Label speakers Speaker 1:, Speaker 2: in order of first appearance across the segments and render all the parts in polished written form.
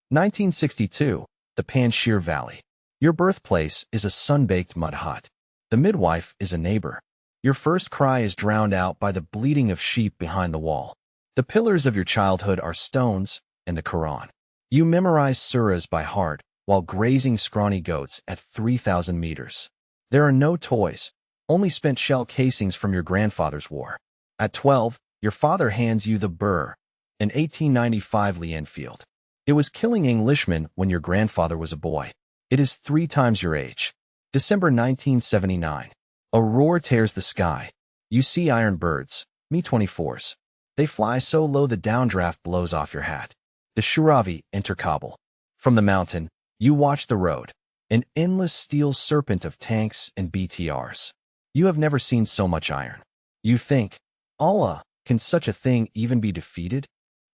Speaker 1: 1962. The Panjshir Valley. Your birthplace is a sun-baked mud hut. The midwife is a neighbor. Your first cry is drowned out by the bleating of sheep behind the wall. The pillars of your childhood are stones and the Quran. You memorize surahs by heart while grazing scrawny goats at 3,000 meters. There are no toys, only spent shell casings from your grandfather's war. At 12, your father hands you the Burr, an 1895 Lee-Enfield. It was killing Englishmen when your grandfather was a boy. It is 3 times your age. December 1979. A roar tears the sky. You see iron birds, Mi-24s. They fly so low the downdraft blows off your hat. The Shiravi enter Kabul. From the mountain, you watch the road, an endless steel serpent of tanks and BTRs. You have never seen so much iron. You think, Allah, can such a thing even be defeated?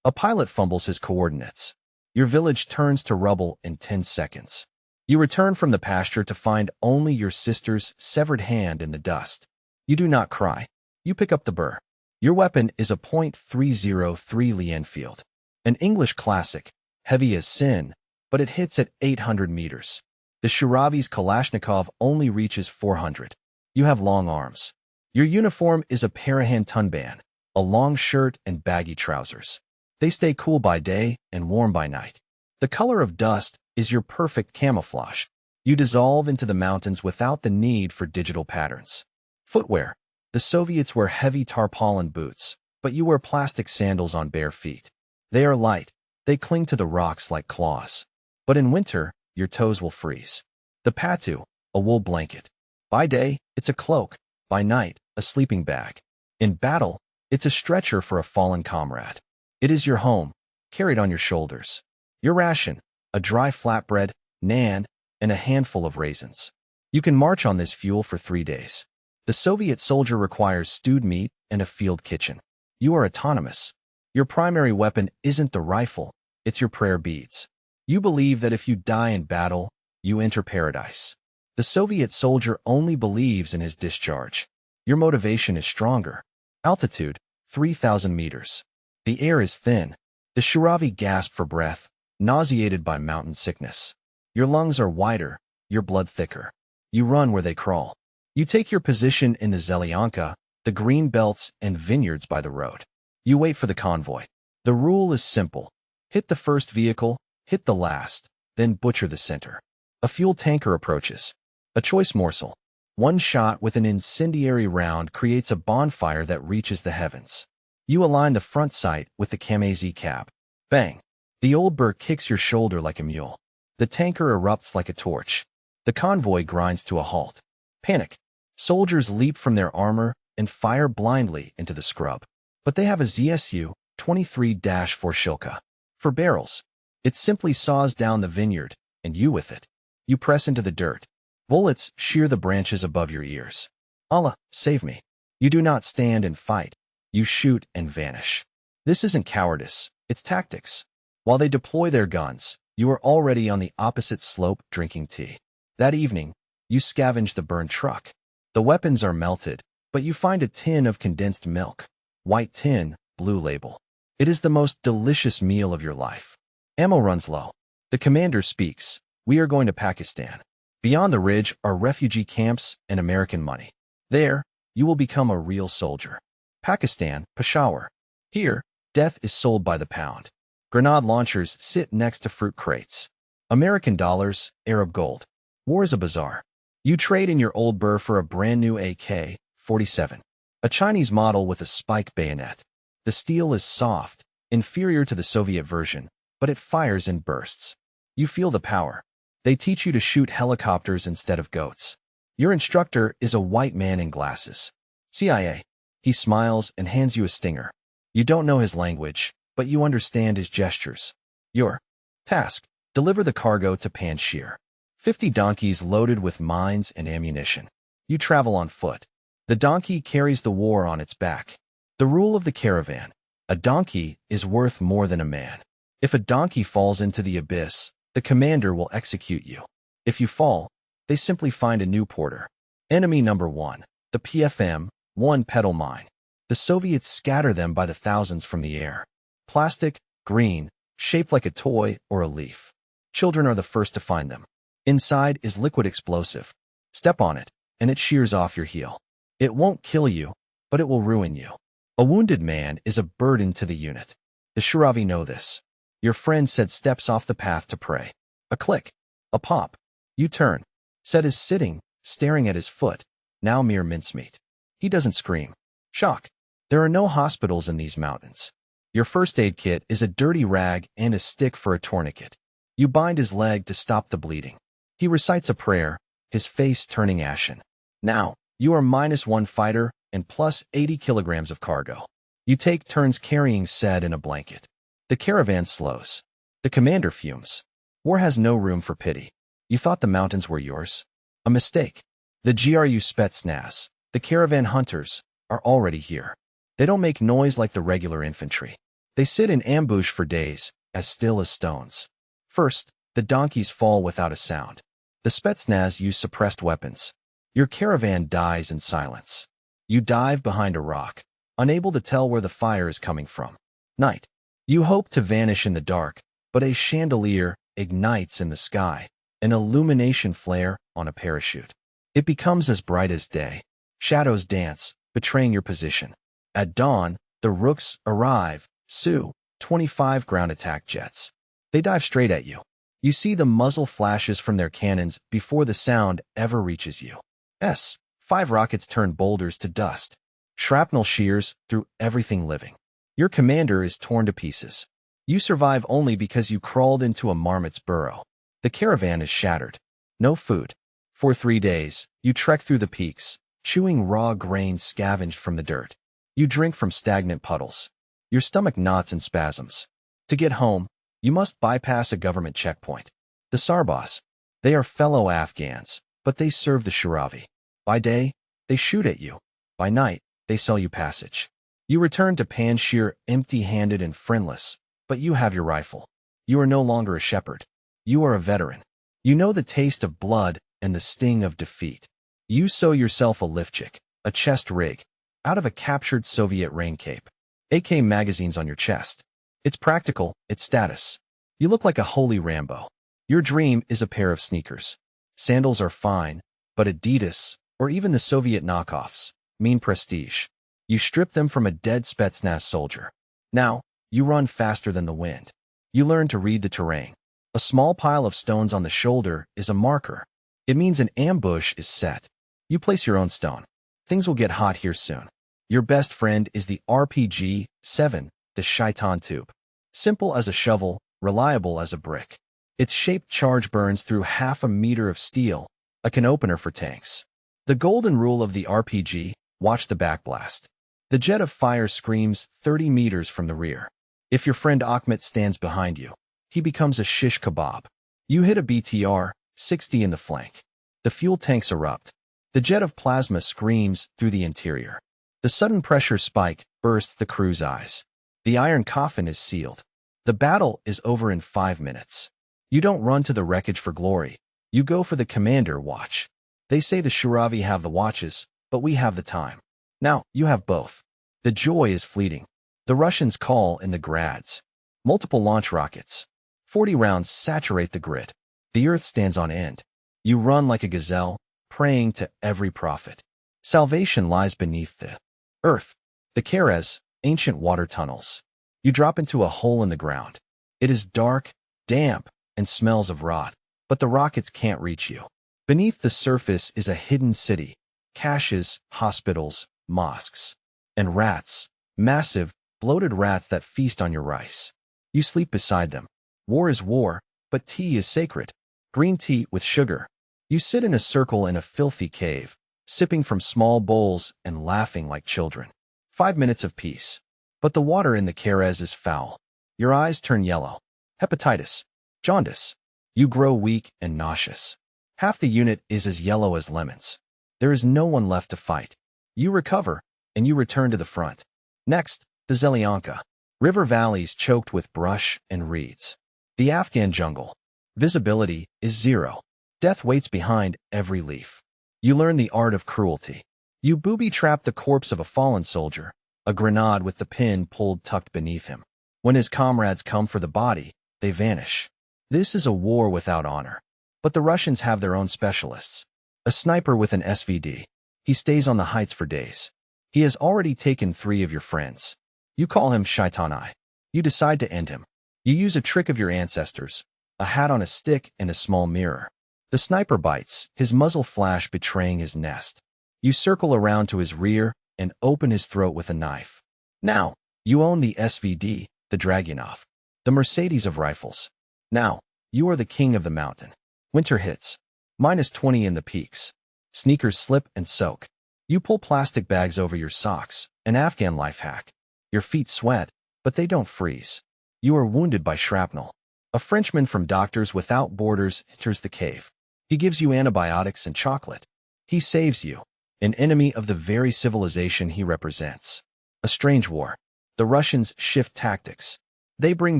Speaker 1: A pilot fumbles his coordinates. Your village turns to rubble in 10 seconds. You return from the pasture to find only your sister's severed hand in the dust. You do not cry. You pick up the Burr. Your weapon is a .303 Lee-Enfield. An English classic, heavy as sin, but it hits at 800 meters. The Shiravi's Kalashnikov only reaches 400. You have long arms. Your uniform is a Parahan Tunban, a long shirt and baggy trousers. They stay cool by day and warm by night. The color of dust is your perfect camouflage. You dissolve into the mountains without the need for digital patterns. Footwear. The Soviets wear heavy tarpaulin boots, but you wear plastic sandals on bare feet. They are light. They cling to the rocks like claws. But in winter, your toes will freeze. The patu, a wool blanket. By day, it's a cloak. By night, a sleeping bag. In battle, it's a stretcher for a fallen comrade. It is your home, carried on your shoulders. Your ration, a dry flatbread, naan, and a handful of raisins. You can march on this fuel for 3 days. The Soviet soldier requires stewed meat and a field kitchen. You are autonomous. Your primary weapon isn't the rifle, it's your prayer beads. You believe that if you die in battle, you enter paradise. The Soviet soldier only believes in his discharge. Your motivation is stronger. Altitude, 3,000 meters. The air is thin. The Shiravi gasp for breath, nauseated by mountain sickness. Your lungs are wider, your blood thicker. You run where they crawl. You take your position in the Zelyanka, the green belts and vineyards by the road. You wait for the convoy. The rule is simple. Hit the first vehicle, hit the last, then butcher the center. A fuel tanker approaches. A choice morsel. One shot with an incendiary round creates a bonfire that reaches the heavens. You align the front sight with the Kamaz cab. Bang! The old Burr kicks your shoulder like a mule. The tanker erupts like a torch. The convoy grinds to a halt. Panic. Soldiers leap from their armor and fire blindly into the scrub. But they have a ZSU 23-4 Shilka. For barrels. It simply saws down the vineyard, and you with it. You press into the dirt. Bullets shear the branches above your ears. Allah, save me. You do not stand and fight. You shoot and vanish. This isn't cowardice, it's tactics. While they deploy their guns, you are already on the opposite slope drinking tea. That evening, you scavenge the burned truck. The weapons are melted, but you find a tin of condensed milk. White tin, blue label. It is the most delicious meal of your life. Ammo runs low. The commander speaks. We are going to Pakistan. Beyond the ridge are refugee camps and American money. There, you will become a real soldier. Pakistan, Peshawar. Here, death is sold by the pound. Grenade launchers sit next to fruit crates. American dollars, Arab gold. War is a bazaar. You trade in your old Burr for a brand new AK-47. A Chinese model with a spike bayonet. The steel is soft, inferior to the Soviet version, but it fires in bursts. You feel the power. They teach you to shoot helicopters instead of goats. Your instructor is a white man in glasses. CIA. He smiles and hands you a stinger. You don't know his language, but you understand his gestures. Your task. Deliver the cargo to Panjshir. 50 donkeys loaded with mines and ammunition. You travel on foot. The donkey carries the war on its back. The rule of the caravan. A donkey is worth more than a man. If a donkey falls into the abyss, the commander will execute you. If you fall, they simply find a new porter. Enemy number 1. The PFM-1 pedal mine. The Soviets scatter them by the thousands from the air. Plastic, green, shaped like a toy or a leaf. Children are the first to find them. Inside is liquid explosive. Step on it, and it shears off your heel. It won't kill you, but it will ruin you. A wounded man is a burden to the unit. The Shiravi know this. Your friend said steps off the path to prey. A click. A pop. You turn. Said is sitting, staring at his foot, now mere mincemeat. He doesn't scream. Shock. There are no hospitals in these mountains. Your first aid kit is a dirty rag and a stick for a tourniquet. You bind his leg to stop the bleeding. He recites a prayer, his face turning ashen. Now, you are -1 fighter and plus 80 kilograms of cargo. You take turns carrying Said in a blanket. The caravan slows. The commander fumes. War has no room for pity. You thought the mountains were yours? A mistake. The GRU Spetsnaz, the caravan hunters, are already here. They don't make noise like the regular infantry. They sit in ambush for days, as still as stones. First, the donkeys fall without a sound. The Spetsnaz use suppressed weapons. Your caravan dies in silence. You dive behind a rock, unable to tell where the fire is coming from. Night. You hope to vanish in the dark, but a chandelier ignites in the sky, an illumination flare on a parachute. It becomes as bright as day. Shadows dance, betraying your position. At dawn, the rooks arrive, Su-25 ground attack jets. They dive straight at you. You see the muzzle flashes from their cannons before the sound ever reaches you. S-5 rockets turn boulders to dust. Shrapnel shears through everything living. Your commander is torn to pieces. You survive only because you crawled into a marmot's burrow. The caravan is shattered. No food. For 3 days, you trek through the peaks, chewing raw grain scavenged from the dirt. You drink from stagnant puddles. Your stomach knots in spasms. To get home, you must bypass a government checkpoint. The Sarbas. They are fellow Afghans, but they serve the Shiravi. By day, they shoot at you. By night, they sell you passage. You return to Panjshir empty-handed and friendless, but you have your rifle. You are no longer a shepherd. You are a veteran. You know the taste of blood and the sting of defeat. You sew yourself a liftchick, a chest rig, out of a captured Soviet rain cape. AK magazines on your chest. It's practical, it's status. You look like a holy Rambo. Your dream is a pair of sneakers. Sandals are fine, but Adidas, or even the Soviet knockoffs, mean prestige. You strip them from a dead Spetsnaz soldier. Now, you run faster than the wind. You learn to read the terrain. A small pile of stones on the shoulder is a marker. It means an ambush is set. You place your own stone. Things will get hot here soon. Your best friend is the RPG-7, the Shaitan tube. Simple as a shovel, reliable as a brick. Its shaped charge burns through half a meter of steel, like an opener for tanks. The golden rule of the RPG, watch the backblast. The jet of fire screams 30 meters from the rear. If your friend Akhmet stands behind you, he becomes a shish kebab. You hit a BTR-60 in the flank. The fuel tanks erupt. The jet of plasma screams through the interior. The sudden pressure spike bursts the crew's eyes. The iron coffin is sealed. The battle is over in 5 minutes. You don't run to the wreckage for glory. You go for the commander watch. They say the Shiravi have the watches, but we have the time. Now, you have both. The joy is fleeting. The Russians call in the Grads. Multiple launch rockets. 40 rounds saturate the grid. The earth stands on end. You run like a gazelle, praying to every prophet. Salvation lies beneath the earth. The Kerez, ancient water tunnels. You drop into a hole in the ground. It is dark, damp, and smells of rot, but the rockets can't reach you. Beneath the surface is a hidden city. Caches, hospitals, mosques. And rats. Massive, bloated rats that feast on your rice. You sleep beside them. War is war, but tea is sacred. Green tea with sugar. You sit in a circle in a filthy cave, sipping from small bowls and laughing like children. 5 minutes of peace. But the water in the Kerez is foul. Your eyes turn yellow. Hepatitis. Jaundice. You grow weak and nauseous. Half the unit is as yellow as lemons. There is no one left to fight. You recover, and you return to the front. Next, the Zelyanka. River valleys choked with brush and reeds. The Afghan jungle. Visibility is 0. Death waits behind every leaf. You learn the art of cruelty. You booby-trap the corpse of a fallen soldier, a grenade with the pin pulled tucked beneath him. When his comrades come for the body, they vanish. This is a war without honor. But the Russians have their own specialists. A sniper with an SVD. He stays on the heights for days. He has already taken 3 of your friends. You call him Shaitanai. You decide to end him. You use a trick of your ancestors, a hat on a stick and a small mirror. The sniper bites, his muzzle flash betraying his nest. You circle around to his rear and open his throat with a knife. Now, you own the SVD, the Dragunov, the Mercedes of rifles. Now, you are the king of the mountain. Winter hits. -20 in the peaks. Sneakers slip and soak. You pull plastic bags over your socks, an Afghan life hack. Your feet sweat, but they don't freeze. You are wounded by shrapnel. A Frenchman from Doctors Without Borders enters the cave. He gives you antibiotics and chocolate. He saves you, an enemy of the very civilization he represents. A strange war. The Russians shift tactics. They bring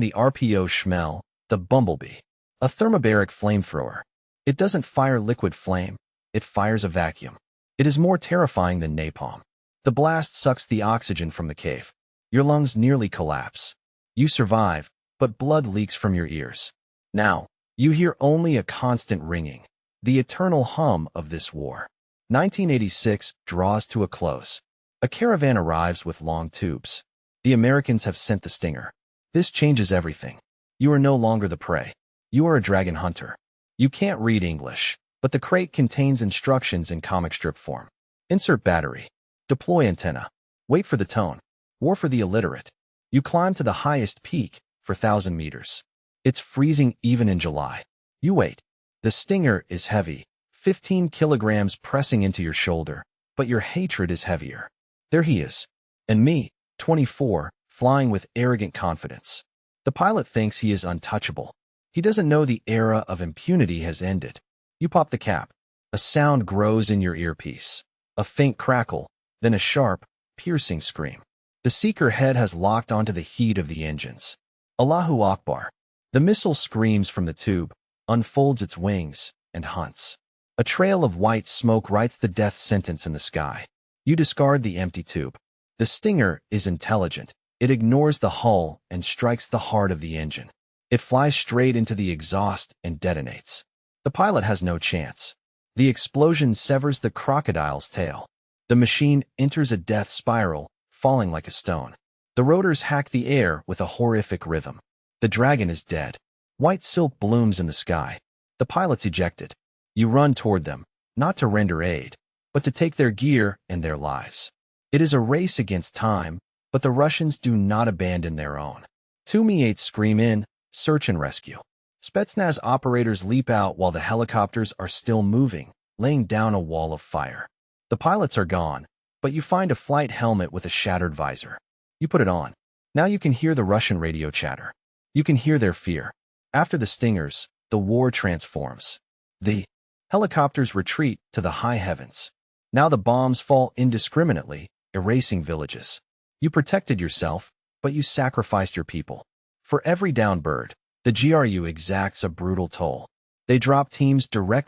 Speaker 1: the RPO Shmel, the bumblebee, a thermobaric flamethrower. It doesn't fire liquid flame, it fires a vacuum. It is more terrifying than napalm. The blast sucks the oxygen from the cave. Your lungs nearly collapse. You survive, but blood leaks from your ears. Now, you hear only a constant ringing, the eternal hum of this war. 1986 draws to a close. A caravan arrives with long tubes. The Americans have sent the Stinger. This changes everything. You are no longer the prey. You are a dragon hunter. You can't read English, but the crate contains instructions in comic strip form. Insert battery. Deploy antenna. Wait for the tone. War for the illiterate. You climb to the highest peak, for 1,000 meters. It's freezing even in July. You wait. The Stinger is heavy, 15 kilograms pressing into your shoulder, but your hatred is heavier. There he is. And me, 24, flying with arrogant confidence. The pilot thinks he is untouchable. He doesn't know the era of impunity has ended. You pop the cap. A sound grows in your earpiece. A faint crackle, then a sharp, piercing scream. The seeker head has locked onto the heat of the engines. Allahu Akbar. The missile screams from the tube, unfolds its wings, and hunts. A trail of white smoke writes the death sentence in the sky. You discard the empty tube. The Stinger is intelligent. It ignores the hull and strikes the heart of the engine. It flies straight into the exhaust and detonates. The pilot has no chance. The explosion severs the crocodile's tail. The machine enters a death spiral, falling like a stone. The rotors hack the air with a horrific rhythm. The dragon is dead. White silk blooms in the sky. The pilot's ejected. You run toward them, not to render aid, but to take their gear and their lives. It is a race against time, but the Russians do not abandon their own. 2 Mi-8s scream in, search and rescue. Spetsnaz operators leap out while the helicopters are still moving, laying down a wall of fire. The pilots are gone, but you find a flight helmet with a shattered visor. You put it on. Now you can hear the Russian radio chatter. You can hear their fear. After the Stingers, the war transforms. The helicopters retreat to the high heavens. Now the bombs fall indiscriminately, erasing villages. You protected yourself, but you sacrificed your people. For every downed bird, the GRU exacts a brutal toll. They drop teams directly